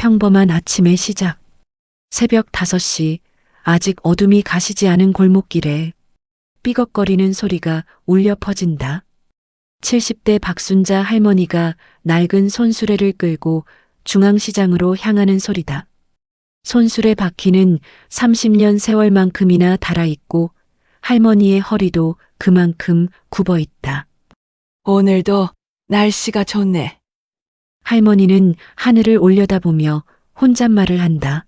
평범한 아침의 시작. 새벽 5시, 아직 어둠이 가시지 않은 골목길에 삐걱거리는 소리가 울려 퍼진다. 70대 박순자 할머니가 낡은 손수레를 끌고 중앙시장으로 향하는 소리다. 손수레 바퀴는 30년 세월만큼이나 달아있고 할머니의 허리도 그만큼 굽어 있다. 오늘도 날씨가 좋네. 할머니는 하늘을 올려다보며 혼잣말을 한다.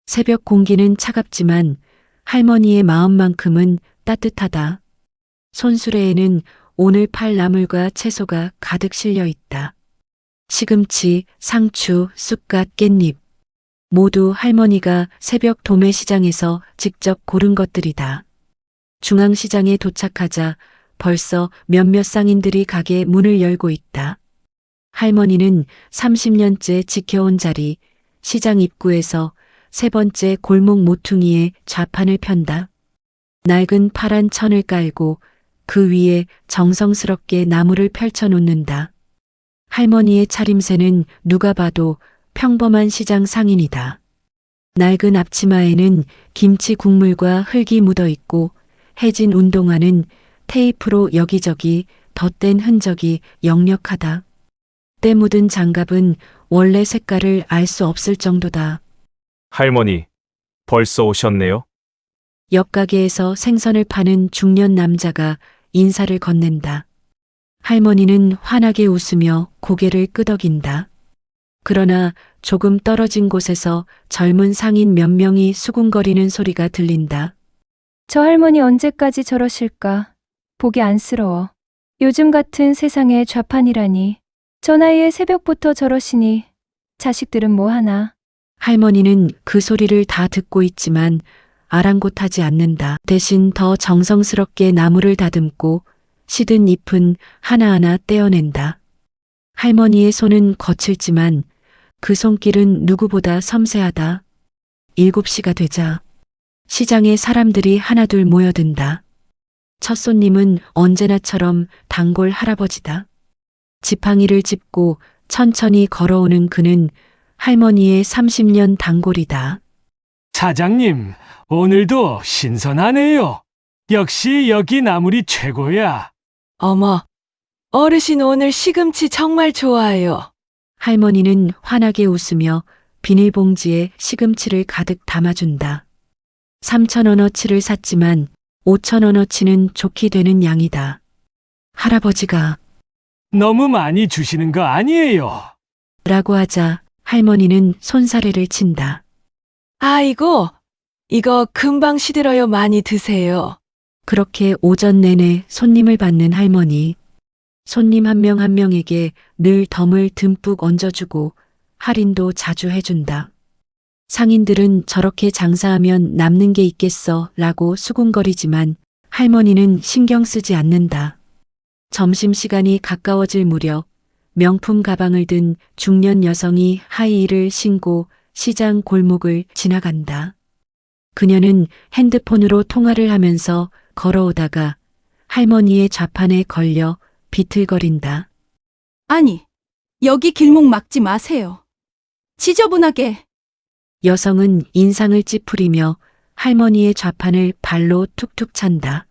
새벽 공기는 차갑지만 할머니의 마음만큼은 따뜻하다. 손수레에는 오늘 팔 나물과 채소가 가득 실려 있다. 시금치, 상추, 쑥갓, 깻잎. 모두 할머니가 새벽 도매시장에서 직접 고른 것들이다. 중앙시장에 도착하자 벌써 몇몇 상인들이 가게 문을 열고 있다. 할머니는 30년째 지켜온 자리, 시장 입구에서 세 번째 골목 모퉁이에 좌판을 편다. 낡은 파란 천을 깔고 그 위에 정성스럽게 나무를 펼쳐 놓는다. 할머니의 차림새는 누가 봐도 평범한 시장 상인이다. 낡은 앞치마에는 김치 국물과 흙이 묻어 있고 해진 운동화는 테이프로 여기저기 덧댄 흔적이 역력하다. 때 묻은 장갑은 원래 색깔을 알 수 없을 정도다. 할머니, 벌써 오셨네요? 옆 가게에서 생선을 파는 중년 남자가 인사를 건넨다. 할머니는 환하게 웃으며 고개를 끄덕인다. 그러나 조금 떨어진 곳에서 젊은 상인 몇 명이 수군거리는 소리가 들린다. 저 할머니 언제까지 저러실까? 보기 안쓰러워. 요즘 같은 세상에 좌판이라니. 저 나이에 새벽부터 저러시니 자식들은 뭐 하나. 할머니는 그 소리를 다 듣고 있지만 아랑곳하지 않는다. 대신 더 정성스럽게 나무를 다듬고 시든 잎은 하나하나 떼어낸다. 할머니의 손은 거칠지만 그 손길은 누구보다 섬세하다. 7시가 되자 시장에 사람들이 하나둘 모여든다. 첫 손님은 언제나처럼 단골 할아버지다. 지팡이를 짚고 천천히 걸어오는 그는 할머니의 30년 단골이다. 사장님, 오늘도 신선하네요. 역시 여기 나물이 최고야. 어머, 어르신 오늘 시금치 정말 좋아해요. 할머니는 환하게 웃으며 비닐봉지에 시금치를 가득 담아준다. 3,000원어치를 샀지만 5,000원어치는 좋게 되는 양이다. 할아버지가 너무 많이 주시는 거 아니에요. 라고 하자 할머니는 손사래를 친다. 아이고, 이거 금방 시들어요. 많이 드세요. 그렇게 오전 내내 손님을 받는 할머니. 손님 한 명 한 명에게 늘 덤을 듬뿍 얹어주고 할인도 자주 해준다. 상인들은 저렇게 장사하면 남는 게 있겠어 라고 수군거리지만 할머니는 신경 쓰지 않는다. 점심시간이 가까워질 무렵 명품 가방을 든 중년 여성이 하이힐을 신고 시장 골목을 지나간다. 그녀는 핸드폰으로 통화를 하면서 걸어오다가 할머니의 좌판에 걸려 비틀거린다. 아니, 여기 길목 막지 마세요. 지저분하게. 여성은 인상을 찌푸리며 할머니의 좌판을 발로 툭툭 찬다.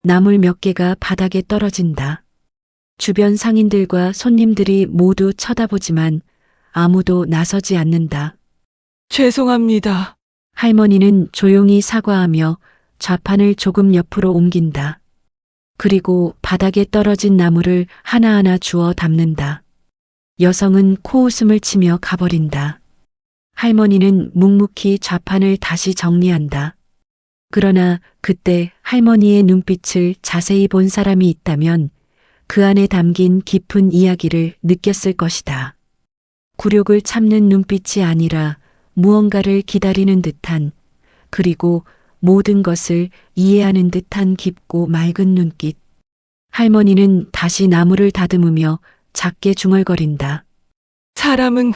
나물 몇 개가 바닥에 떨어진다. 주변 상인들과 손님들이 모두 쳐다보지만 아무도 나서지 않는다. 죄송합니다. 할머니는 조용히 사과하며 좌판을 조금 옆으로 옮긴다. 그리고 바닥에 떨어진 나물을 하나하나 주워 담는다. 여성은 코웃음을 치며 가버린다. 할머니는 묵묵히 좌판을 다시 정리한다. 그러나 그때 할머니의 눈빛을 자세히 본 사람이 있다면 그 안에 담긴 깊은 이야기를 느꼈을 것이다. 굴욕을 참는 눈빛이 아니라 무언가를 기다리는 듯한, 그리고 모든 것을 이해하는 듯한 깊고 맑은 눈빛. 할머니는 다시 나무를 다듬으며 작게 중얼거린다. 사람은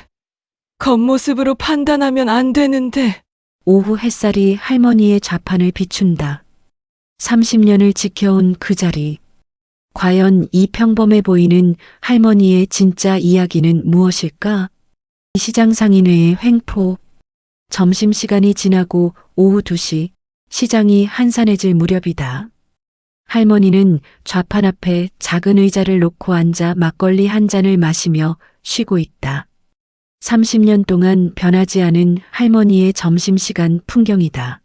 겉모습으로 판단하면 안 되는데. 오후 햇살이 할머니의 좌판을 비춘다. 30년을 지켜온 그 자리. 과연 이 평범해 보이는 할머니의 진짜 이야기는 무엇일까? 시장 상인회의 횡포. 점심시간이 지나고 오후 2시, 시장이 한산해질 무렵이다. 할머니는 좌판 앞에 작은 의자를 놓고 앉아 막걸리 한 잔을 마시며 쉬고 있다. 30년 동안 변하지 않은 할머니의 점심시간 풍경이다.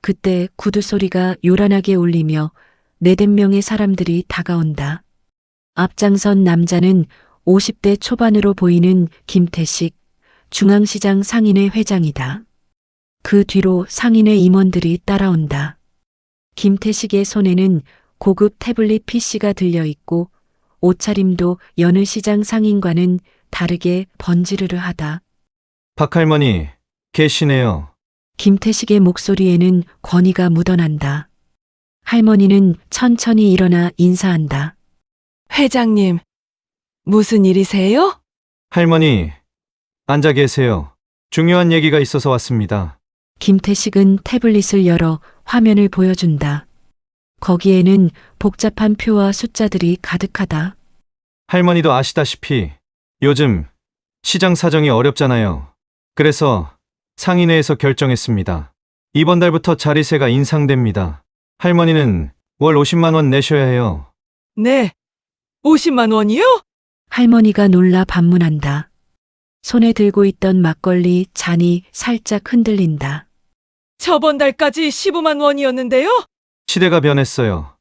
그때 구두 소리가 요란하게 울리며 4~5명의 사람들이 다가온다. 앞장선 남자는 50대 초반으로 보이는 김태식, 중앙시장 상인회 회장이다. 그 뒤로 상인회 임원들이 따라온다. 김태식의 손에는 고급 태블릿 PC가 들려있고 옷차림도 여느 시장 상인과는 다르게 번지르르하다. 박할머니, 계시네요. 김태식의 목소리에는 권위가 묻어난다. 할머니는 천천히 일어나 인사한다. 회장님, 무슨 일이세요? 할머니, 앉아 계세요. 중요한 얘기가 있어서 왔습니다. 김태식은 태블릿을 열어 화면을 보여준다. 거기에는 복잡한 표와 숫자들이 가득하다. 할머니도 아시다시피 요즘 시장 사정이 어렵잖아요. 그래서 상인회에서 결정했습니다. 이번 달부터 자리세가 인상됩니다. 할머니는 월 50만 원 내셔야 해요. 네. 50만 원이요? 할머니가 놀라 반문한다. 손에 들고 있던 막걸리 잔이 살짝 흔들린다. 저번 달까지 15만 원이었는데요? 시대가 변했어요.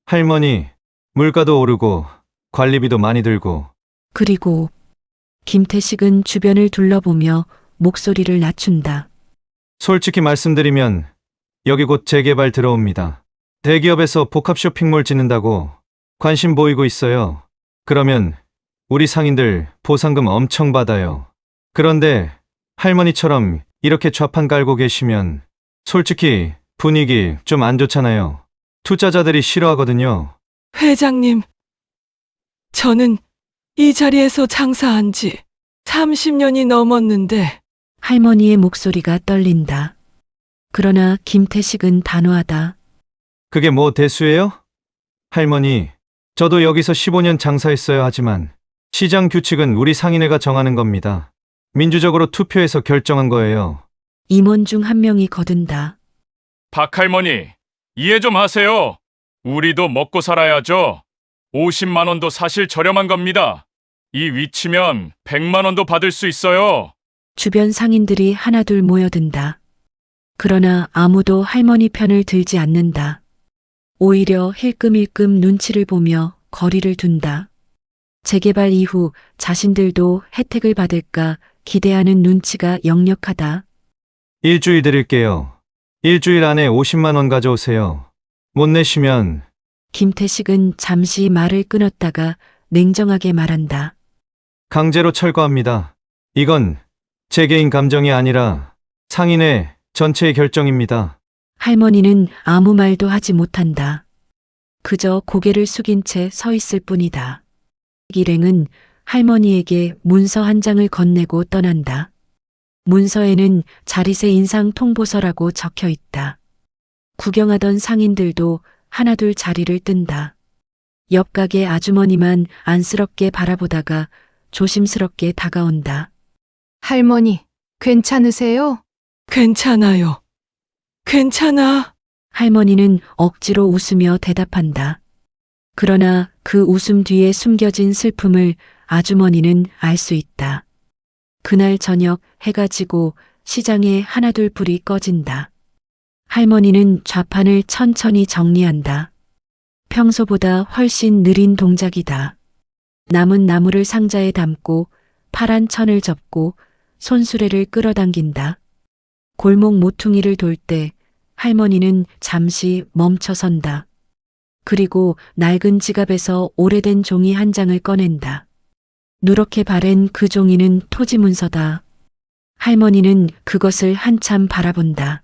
할머니, 물가도 오르고 관리비도 많이 들고. 그리고 김태식은 주변을 둘러보며 목소리를 낮춘다. 솔직히 말씀드리면 여기 곧 재개발 들어옵니다. 대기업에서 복합 쇼핑몰 짓는다고 관심 보이고 있어요. 그러면 우리 상인들 보상금 엄청 받아요. 그런데 할머니처럼 이렇게 좌판 깔고 계시면 솔직히 분위기 좀 안 좋잖아요. 투자자들이 싫어하거든요. 회장님, 저는 이 자리에서 장사한 지 30년이 넘었는데 할머니의 목소리가 떨린다. 그러나 김태식은 단호하다. 그게 뭐 대수예요? 할머니, 저도 여기서 15년 장사했어야 하지만 시장 규칙은 우리 상인회가 정하는 겁니다. 민주적으로 투표해서 결정한 거예요. 임원 중 한 명이 거둔다. 박할머니, 이해 좀 하세요. 우리도 먹고 살아야죠. 50만 원도 사실 저렴한 겁니다. 이 위치면 100만 원도 받을 수 있어요. 주변 상인들이 하나둘 모여든다. 그러나 아무도 할머니 편을 들지 않는다. 오히려 힐끔힐끔 눈치를 보며 거리를 둔다. 재개발 이후 자신들도 혜택을 받을까 기대하는 눈치가 역력하다. 일주일 드릴게요. 일주일 안에 50만 원 가져오세요. 못 내시면 김태식은 잠시 말을 끊었다가 냉정하게 말한다. 강제로 철거합니다. 이건 제 개인 감정이 아니라 상인회 전체의 결정입니다. 할머니는 아무 말도 하지 못한다. 그저 고개를 숙인 채 서 있을 뿐이다. 일행은 할머니에게 문서 한 장을 건네고 떠난다. 문서에는 자리세 인상 통보서라고 적혀 있다. 구경하던 상인들도 하나둘 자리를 뜬다. 옆 가게 아주머니만 안쓰럽게 바라보다가 조심스럽게 다가온다. 할머니, 괜찮으세요? 괜찮아요. 괜찮아. 할머니는 억지로 웃으며 대답한다. 그러나 그 웃음 뒤에 숨겨진 슬픔을 아주머니는 알 수 있다. 그날 저녁 해가 지고 시장에 하나둘 불이 꺼진다. 할머니는 좌판을 천천히 정리한다. 평소보다 훨씬 느린 동작이다. 남은 나무를 상자에 담고 파란 천을 접고 손수레를 끌어당긴다. 골목 모퉁이를 돌 때 할머니는 잠시 멈춰선다. 그리고 낡은 지갑에서 오래된 종이 한 장을 꺼낸다. 누렇게 바랜 그 종이는 토지 문서다. 할머니는 그것을 한참 바라본다.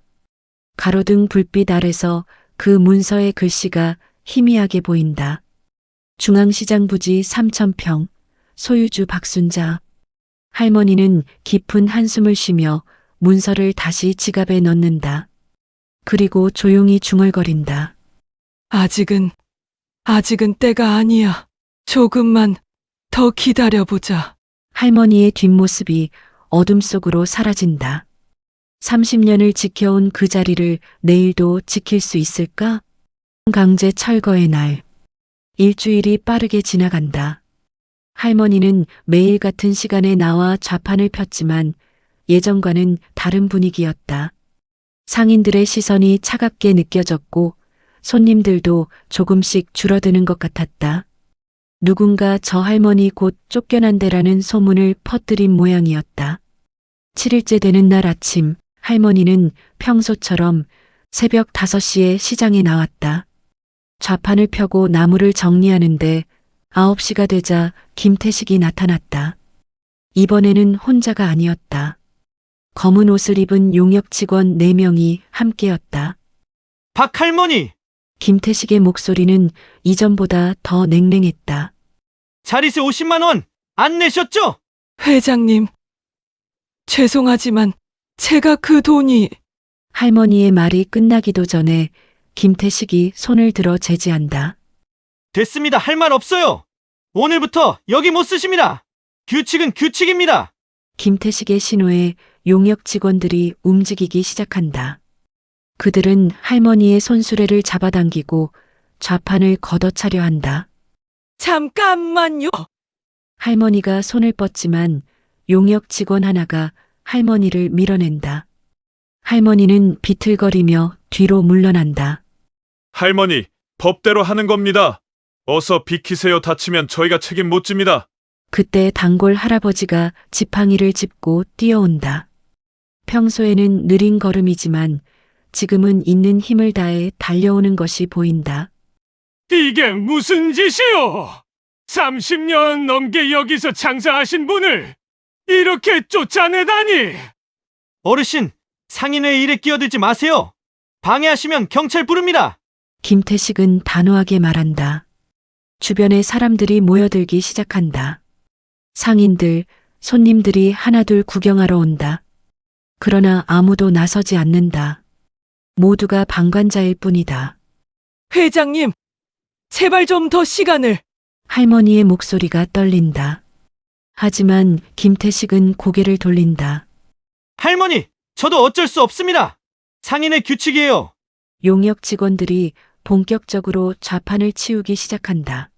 가로등 불빛 아래서 그 문서의 글씨가 희미하게 보인다. 중앙시장 부지 3,000평, 소유주 박순자. 할머니는 깊은 한숨을 쉬며 문서를 다시 지갑에 넣는다. 그리고 조용히 중얼거린다. 아직은 때가 아니야. 조금만 더 기다려보자. 할머니의 뒷모습이 어둠 속으로 사라진다. 30년을 지켜온 그 자리를 내일도 지킬 수 있을까? 강제 철거의 날. 일주일이 빠르게 지나간다. 할머니는 매일 같은 시간에 나와 좌판을 폈지만 예전과는 다른 분위기였다. 상인들의 시선이 차갑게 느껴졌고 손님들도 조금씩 줄어드는 것 같았다. 누군가 저 할머니 곧 쫓겨난대라는 소문을 퍼뜨린 모양이었다. 7일째 되는 날 아침, 할머니는 평소처럼 새벽 5시에 시장에 나왔다. 좌판을 펴고 나무를 정리하는데 9시가 되자 김태식이 나타났다. 이번에는 혼자가 아니었다. 검은 옷을 입은 용역 직원 4명이 함께였다. 박 할머니! 김태식의 목소리는 이전보다 더 냉랭했다. 자리세 50만 원 안 내셨죠? 회장님, 죄송하지만 제가 그 돈이 할머니의 말이 끝나기도 전에 김태식이 손을 들어 제지한다. 됐습니다. 할 말 없어요. 오늘부터 여기 못 쓰십니다. 규칙은 규칙입니다. 김태식의 신호에 용역 직원들이 움직이기 시작한다. 그들은 할머니의 손수레를 잡아당기고 좌판을 걷어차려 한다. 잠깐만요. 할머니가 손을 뻗지만 용역 직원 하나가 할머니를 밀어낸다. 할머니는 비틀거리며 뒤로 물러난다. 할머니, 법대로 하는 겁니다. 어서 비키세요. 다치면 저희가 책임 못 집니다. 그때 단골 할아버지가 지팡이를 짚고 뛰어온다. 평소에는 느린 걸음이지만 지금은 있는 힘을 다해 달려오는 것이 보인다. 이게 무슨 짓이오? 30년 넘게 여기서 장사하신 분을 이렇게 쫓아내다니! 어르신, 상인의 일에 끼어들지 마세요. 방해하시면 경찰 부릅니다. 김태식은 단호하게 말한다. 주변에 사람들이 모여들기 시작한다. 상인들, 손님들이 하나둘 구경하러 온다. 그러나 아무도 나서지 않는다. 모두가 방관자일 뿐이다. 회장님, 제발 좀 더 시간을. 할머니의 목소리가 떨린다. 하지만 김태식은 고개를 돌린다. 할머니, 저도 어쩔 수 없습니다. 상인의 규칙이에요. 용역 직원들이 본격적으로 좌판을 치우기 시작한다.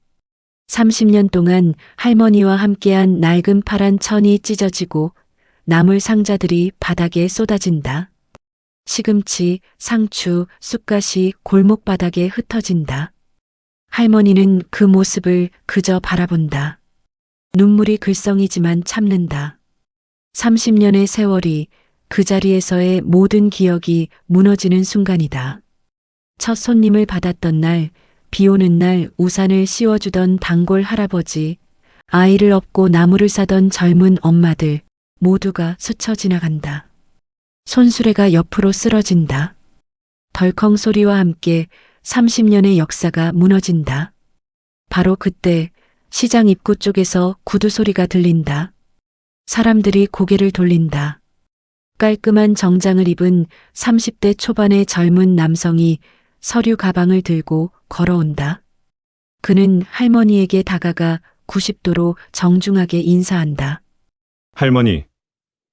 30년 동안 할머니와 함께한 낡은 파란 천이 찢어지고 나물 상자들이 바닥에 쏟아진다. 시금치, 상추, 쑥갓이 골목 바닥에 흩어진다. 할머니는 그 모습을 그저 바라본다. 눈물이 글썽이지만 참는다. 30년의 세월이 그 자리에서의 모든 기억이 무너지는 순간이다. 첫 손님을 받았던 날, 비 오는 날 우산을 씌워주던 단골 할아버지, 아이를 업고 나무를 사던 젊은 엄마들 모두가 스쳐 지나간다. 손수레가 옆으로 쓰러진다. 덜컹 소리와 함께 30년의 역사가 무너진다. 바로 그때 시장 입구 쪽에서 구두 소리가 들린다. 사람들이 고개를 돌린다. 깔끔한 정장을 입은 30대 초반의 젊은 남성이 서류 가방을 들고 걸어온다. 그는 할머니에게 다가가 90도로 정중하게 인사한다. 할머니,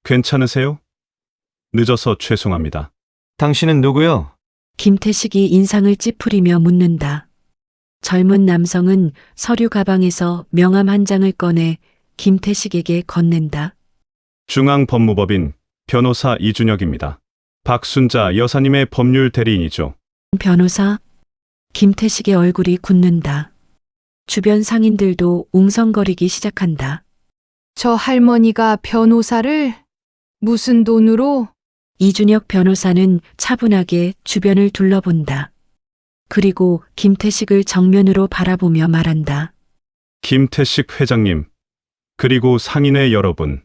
괜찮으세요? 늦어서 죄송합니다. 당신은 누구요? 김태식이 인상을 찌푸리며 묻는다. 젊은 남성은 서류 가방에서 명함 한 장을 꺼내 김태식에게 건넨다. 중앙법무법인 변호사 이준혁입니다. 박순자 여사님의 법률 대리인이죠. 변호사? 김태식의 얼굴이 굳는다. 주변 상인들도 웅성거리기 시작한다. 저 할머니가 변호사를 무슨 돈으로? 이준혁 변호사는 차분하게 주변을 둘러본다. 그리고 김태식을 정면으로 바라보며 말한다. 김태식 회장님, 그리고 상인회 여러분,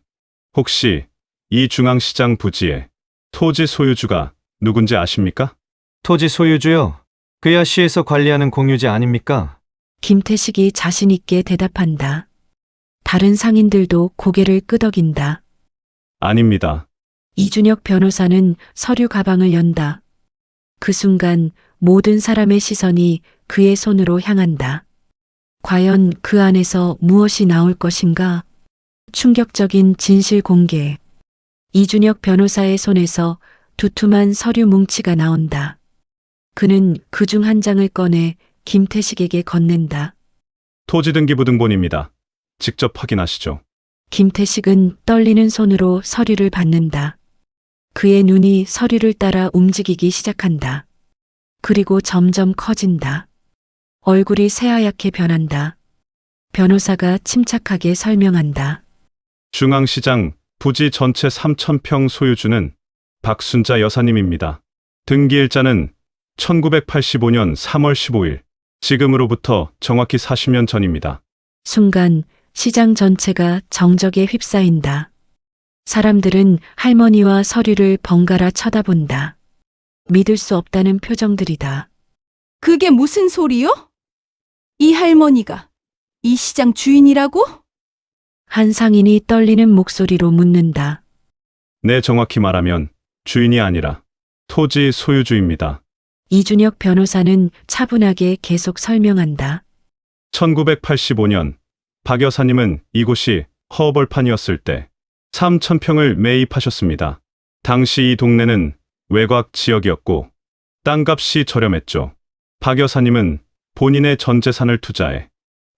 혹시 이 중앙시장 부지의 토지 소유주가 누군지 아십니까? 토지 소유주요. 그야 시에서 관리하는 공유지 아닙니까? 김태식이 자신 있게 대답한다. 다른 상인들도 고개를 끄덕인다. 아닙니다. 이준혁 변호사는 서류 가방을 연다. 그 순간 모든 사람의 시선이 그의 손으로 향한다. 과연 그 안에서 무엇이 나올 것인가? 충격적인 진실 공개. 이준혁 변호사의 손에서 두툼한 서류 뭉치가 나온다. 그는 그중 한 장을 꺼내 김태식에게 건넨다. 토지 등기부 등본입니다. 직접 확인하시죠. 김태식은 떨리는 손으로 서류를 받는다. 그의 눈이 서류를 따라 움직이기 시작한다. 그리고 점점 커진다. 얼굴이 새하얗게 변한다. 변호사가 침착하게 설명한다. 중앙시장 부지 전체 3,000평 소유주는 박순자 여사님입니다. 등기일자는 1985년 3월 15일, 지금으로부터 정확히 40년 전입니다. 순간 시장 전체가 정적에 휩싸인다. 사람들은 할머니와 서류를 번갈아 쳐다본다. 믿을 수 없다는 표정들이다. 그게 무슨 소리요? 이 할머니가 이 시장 주인이라고? 한 상인이 떨리는 목소리로 묻는다. 네, 정확히 말하면 주인이 아니라 토지 소유주입니다. 이준혁 변호사는 차분하게 계속 설명한다. 1985년 박 여사님은 이곳이 허벌판이었을 때 3,000평을 매입하셨습니다. 당시 이 동네는 외곽 지역이었고 땅값이 저렴했죠. 박 여사님은 본인의 전 재산을 투자해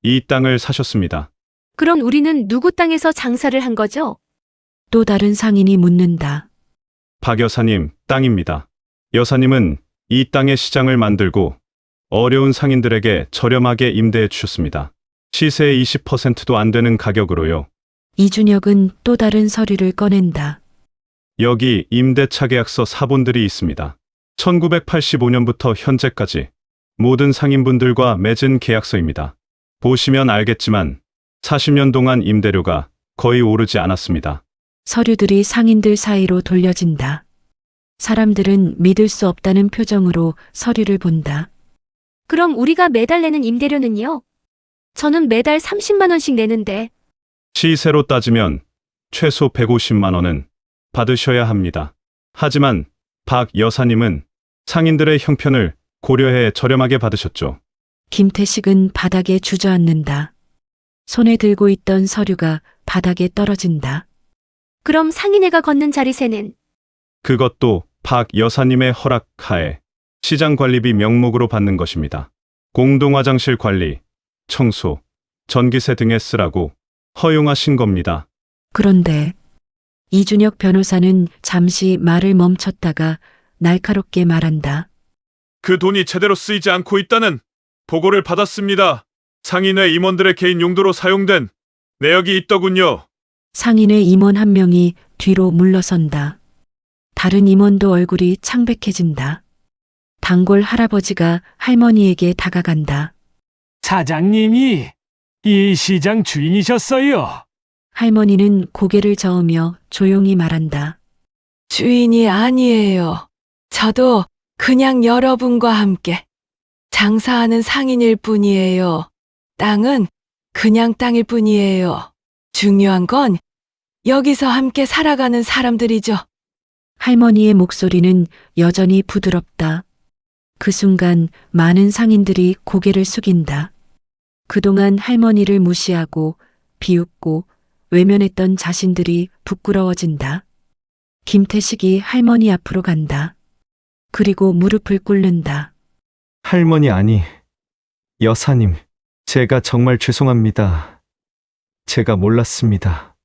이 땅을 사셨습니다. 그럼 우리는 누구 땅에서 장사를 한 거죠? 또 다른 상인이 묻는다. 박 여사님 땅입니다. 여사님은 이 땅의 시장을 만들고 어려운 상인들에게 저렴하게 임대해 주셨습니다. 시세의 20%도 안 되는 가격으로요. 이준혁은 또 다른 서류를 꺼낸다. 여기 임대차 계약서 사본들이 있습니다. 1985년부터 현재까지 모든 상인분들과 맺은 계약서입니다. 보시면 알겠지만 40년 동안 임대료가 거의 오르지 않았습니다. 서류들이 상인들 사이로 돌려진다. 사람들은 믿을 수 없다는 표정으로 서류를 본다. 그럼 우리가 매달 내는 임대료는요? 저는 매달 30만 원씩 내는데. 시세로 따지면 최소 150만 원은 받으셔야 합니다. 하지만 박 여사님은 상인들의 형편을 고려해 저렴하게 받으셨죠. 김태식은 바닥에 주저앉는다. 손에 들고 있던 서류가 바닥에 떨어진다. 그럼 상인회가 걷는 자리세는? 그것도 박 여사님의 허락하에 시장관리비 명목으로 받는 것입니다. 공동화장실 관리, 청소, 전기세 등에 쓰라고 허용하신 겁니다. 그런데 이준혁 변호사는 잠시 말을 멈췄다가 날카롭게 말한다. 그 돈이 제대로 쓰이지 않고 있다는 보고를 받았습니다. 상인회 임원들의 개인 용도로 사용된 내역이 있더군요. 상인의 임원 한 명이 뒤로 물러선다. 다른 임원도 얼굴이 창백해진다. 단골 할아버지가 할머니에게 다가간다. 사장님이 이 시장 주인이셨어요. 할머니는 고개를 저으며 조용히 말한다. 주인이 아니에요. 저도 그냥 여러분과 함께 장사하는 상인일 뿐이에요. 땅은 그냥 땅일 뿐이에요. 중요한 건 여기서 함께 살아가는 사람들이죠. 할머니의 목소리는 여전히 부드럽다. 그 순간 많은 상인들이 고개를 숙인다. 그동안 할머니를 무시하고 비웃고 외면했던 자신들이 부끄러워진다. 김태식이 할머니 앞으로 간다. 그리고 무릎을 꿇는다. 할머니 아니, 여사님, 제가 정말 죄송합니다. 제가 몰랐습니다.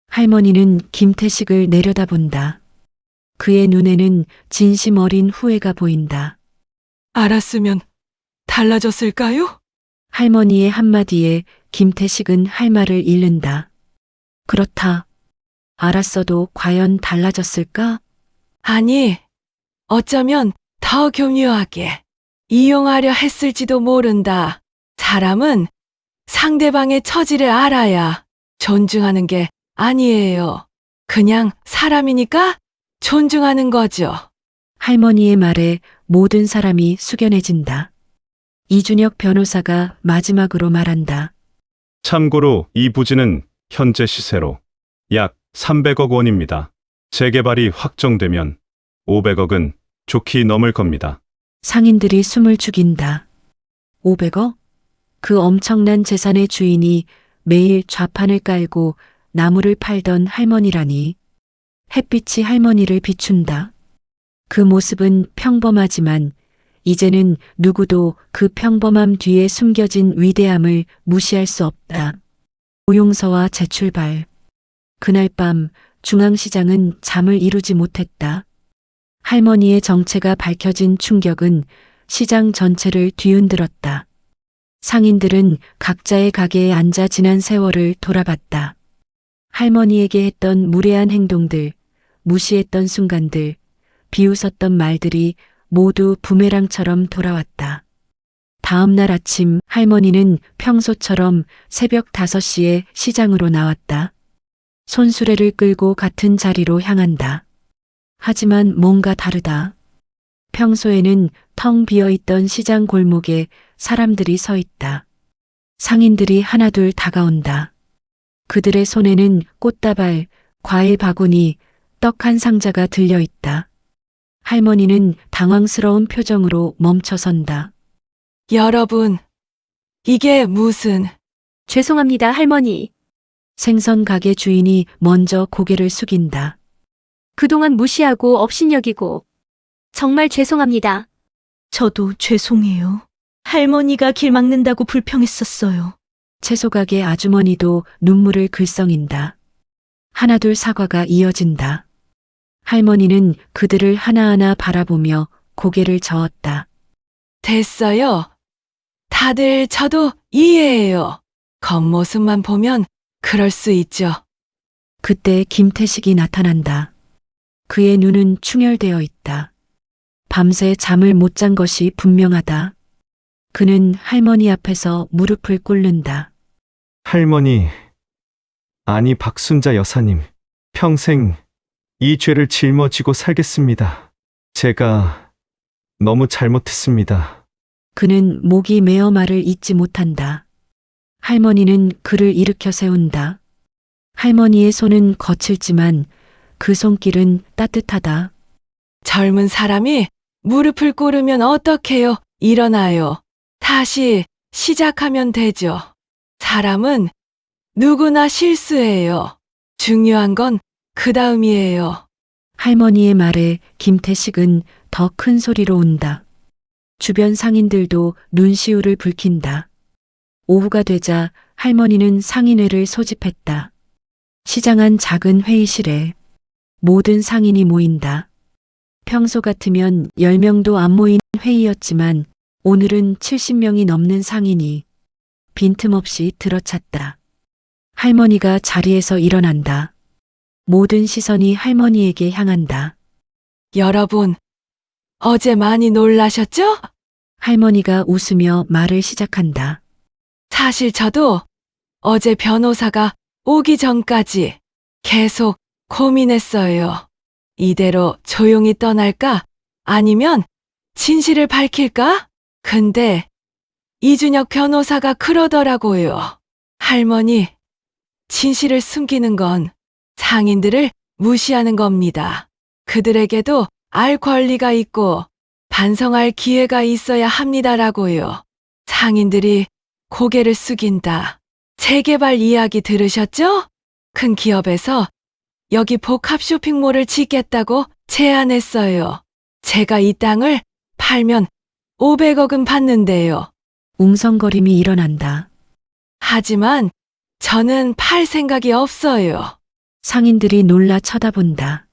할머니는 김태식을 내려다본다. 그의 눈에는 진심 어린 후회가 보인다. 알았으면 달라졌을까요? 할머니의 한마디에 김태식은 할 말을 잃는다. 그렇다. 알았어도 과연 달라졌을까? 아니, 어쩌면 더 교묘하게 이용하려 했을지도 모른다. 사람은 상대방의 처지를 알아야 존중하는 게 아니에요. 그냥 사람이니까 존중하는 거죠. 할머니의 말에 모든 사람이 숙연해진다. 이준혁 변호사가 마지막으로 말한다. 참고로 이 부지는 현재 시세로 약 300억 원입니다. 재개발이 확정되면 500억은 좋게 넘을 겁니다. 상인들이 숨을 죽인다. 500억? 그 엄청난 재산의 주인이 매일 좌판을 깔고 나무를 팔던 할머니라니. 햇빛이 할머니를 비춘다. 그 모습은 평범하지만 이제는 누구도 그 평범함 뒤에 숨겨진 위대함을 무시할 수 없다. 오용서와 재출발. 그날 밤 중앙시장은 잠을 이루지 못했다. 할머니의 정체가 밝혀진 충격은 시장 전체를 뒤흔들었다. 상인들은 각자의 가게에 앉아 지난 세월을 돌아봤다. 할머니에게 했던 무례한 행동들, 무시했던 순간들, 비웃었던 말들이 모두 부메랑처럼 돌아왔다. 다음 날 아침 할머니는 평소처럼 새벽 5시에 시장으로 나왔다. 손수레를 끌고 같은 자리로 향한다. 하지만 뭔가 다르다. 평소에는 텅 비어있던 시장 골목에 사람들이 서 있다. 상인들이 하나둘 다가온다. 그들의 손에는 꽃다발, 과일 바구니, 떡 한 상자가 들려 있다. 할머니는 당황스러운 표정으로 멈춰선다. 여러분, 이게 무슨... 죄송합니다, 할머니. 생선 가게 주인이 먼저 고개를 숙인다. 그동안 무시하고 업신여기고 정말 죄송합니다. 저도 죄송해요. 할머니가 길 막는다고 불평했었어요. 채소 가게 아주머니도 눈물을 글썽인다. 하나둘 사과가 이어진다. 할머니는 그들을 하나하나 바라보며 고개를 저었다. 됐어요. 다들 저도 이해해요. 겉모습만 보면 그럴 수 있죠. 그때 김태식이 나타난다. 그의 눈은 충혈되어 있다. 밤새 잠을 못 잔 것이 분명하다. 그는 할머니 앞에서 무릎을 꿇는다. 할머니, 아니 박순자 여사님, 평생 이 죄를 짊어지고 살겠습니다. 제가 너무 잘못했습니다. 그는 목이 메어 말을 잇지 못한다. 할머니는 그를 일으켜 세운다. 할머니의 손은 거칠지만 그 손길은 따뜻하다. 젊은 사람이 무릎을 꿇으면 어떡해요? 일어나요. 다시 시작하면 되죠. 사람은 누구나 실수해요. 중요한 건 그 다음이에요. 할머니의 말에 김태식은 더 큰 소리로 운다. 주변 상인들도 눈시울을 붉힌다. 오후가 되자 할머니는 상인회를 소집했다. 시장 안 작은 회의실에 모든 상인이 모인다. 평소 같으면 10명도 안 모인 회의였지만 오늘은 70명이 넘는 상인이 빈틈없이 들어찼다. 할머니가 자리에서 일어난다. 모든 시선이 할머니에게 향한다. 여러분, 어제 많이 놀라셨죠? 할머니가 웃으며 말을 시작한다. 사실 저도 어제 변호사가 오기 전까지 계속 고민했어요. 이대로 조용히 떠날까? 아니면 진실을 밝힐까? 근데 이준혁 변호사가 그러더라고요. 할머니, 진실을 숨기는 건 상인들을 무시하는 겁니다. 그들에게도 알 권리가 있고 반성할 기회가 있어야 합니다라고요. 상인들이 고개를 숙인다. 재개발 이야기 들으셨죠? 큰 기업에서 여기 복합 쇼핑몰을 짓겠다고 제안했어요. 제가 이 땅을 팔면 500억은 받는데요. 웅성거림이 일어난다. 하지만 저는 팔 생각이 없어요. 상인들이 놀라 쳐다본다.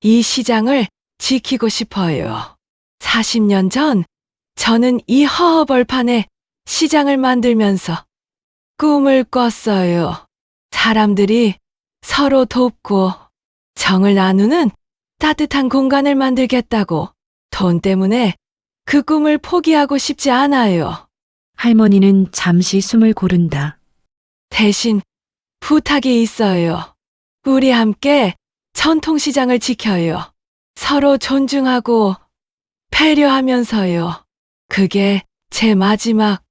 이 시장을 지키고 싶어요. 40년 전 저는 이 허허벌판에 시장을 만들면서 꿈을 꿨어요. 사람들이 서로 돕고 정을 나누는 따뜻한 공간을 만들겠다고. 돈 때문에 그 꿈을 포기하고 싶지 않아요. 할머니는 잠시 숨을 고른다. 대신 부탁이 있어요. 우리 함께 전통시장을 지켜요. 서로 존중하고 배려하면서요. 그게 제 마지막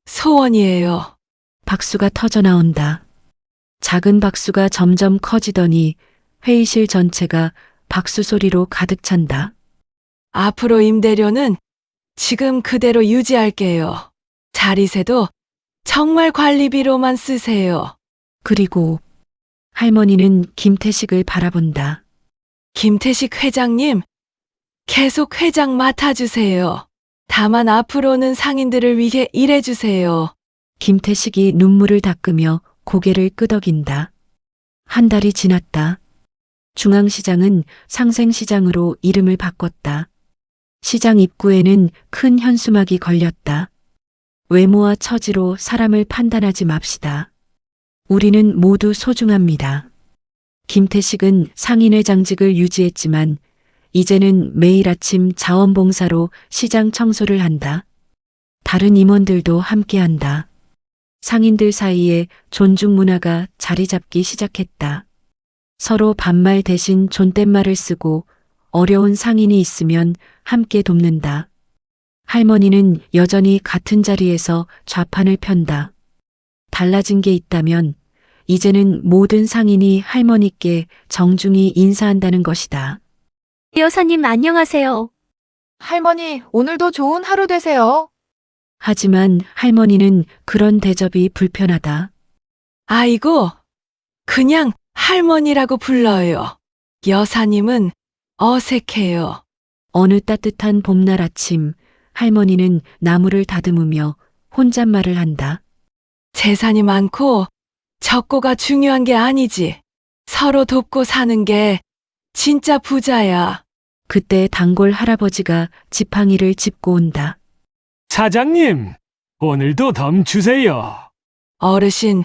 소원이에요. 박수가 터져 나온다. 작은 박수가 점점 커지더니 회의실 전체가 박수 소리로 가득 찬다. 앞으로 임대료는 지금 그대로 유지할게요. 자리세도 정말 관리비로만 쓰세요. 그리고 할머니는 김태식을 바라본다. 김태식 회장님, 계속 회장 맡아주세요. 다만 앞으로는 상인들을 위해 일해주세요. 김태식이 눈물을 닦으며 고개를 끄덕인다. 한 달이 지났다. 중앙시장은 상생시장으로 이름을 바꿨다. 시장 입구에는 큰 현수막이 걸렸다. 외모와 처지로 사람을 판단하지 맙시다. 우리는 모두 소중합니다. 김태식은 상인회장직을 유지했지만 이제는 매일 아침 자원봉사로 시장 청소를 한다. 다른 임원들도 함께한다. 상인들 사이에 존중 문화가 자리 잡기 시작했다. 서로 반말 대신 존댓말을 쓰고 어려운 상인이 있으면 함께 돕는다. 할머니는 여전히 같은 자리에서 좌판을 편다. 달라진 게 있다면 이제는 모든 상인이 할머니께 정중히 인사한다는 것이다. 여사님 안녕하세요. 할머니, 오늘도 좋은 하루 되세요. 하지만 할머니는 그런 대접이 불편하다. 아이고, 그냥 할머니라고 불러요. 여사님은 어색해요. 어느 따뜻한 봄날 아침 할머니는 나무를 다듬으며 혼잣말을 한다. 재산이 많고 적고가 중요한 게 아니지. 서로 돕고 사는 게 진짜 부자야. 그때 단골 할아버지가 지팡이를 짚고 온다. 사장님, 오늘도 덤 주세요. 어르신,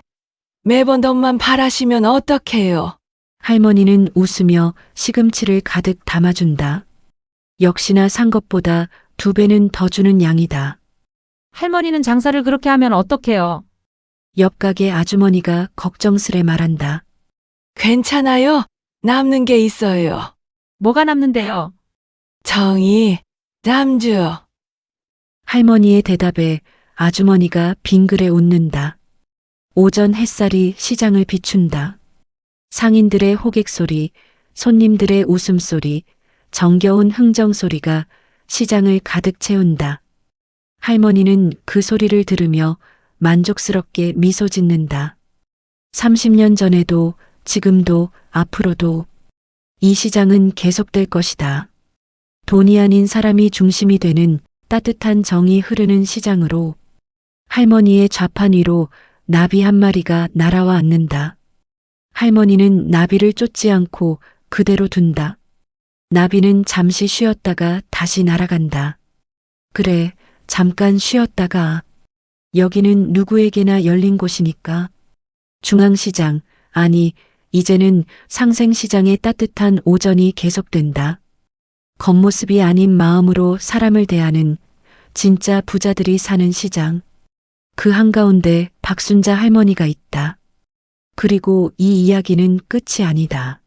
매번 덤만 바라시면 어떡해요? 할머니는 웃으며 시금치를 가득 담아준다. 역시나 산 것보다 2배는 더 주는 양이다. 할머니는 장사를 그렇게 하면 어떡해요? 옆 가게 아주머니가 걱정스레 말한다. 괜찮아요. 남는 게 있어요. 뭐가 남는데요? 정이, 남주. 할머니의 대답에 아주머니가 빙그레 웃는다. 오전 햇살이 시장을 비춘다. 상인들의 호객 소리, 손님들의 웃음소리, 정겨운 흥정소리가 시장을 가득 채운다. 할머니는 그 소리를 들으며 만족스럽게 미소 짓는다. 30년 전에도 지금도 앞으로도 이 시장은 계속될 것이다. 돈이 아닌 사람이 중심이 되는 따뜻한 정이 흐르는 시장으로 할머니의 좌판 위로 나비 한 마리가 날아와 앉는다. 할머니는 나비를 쫓지 않고 그대로 둔다. 나비는 잠시 쉬었다가 다시 날아간다. 그래, 잠깐 쉬었다가. 여기는 누구에게나 열린 곳이니까. 중앙시장, 아니, 이제는 상생시장의 따뜻한 오전이 계속된다. 겉모습이 아닌 마음으로 사람을 대하는 진짜 부자들이 사는 시장. 그 한가운데 박순자 할머니가 있다. 그리고 이 이야기는 끝이 아니다.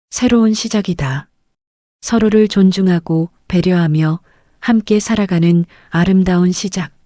새로운 시작이다. 서로를 존중하고 배려하며 함께 살아가는 아름다운 시작.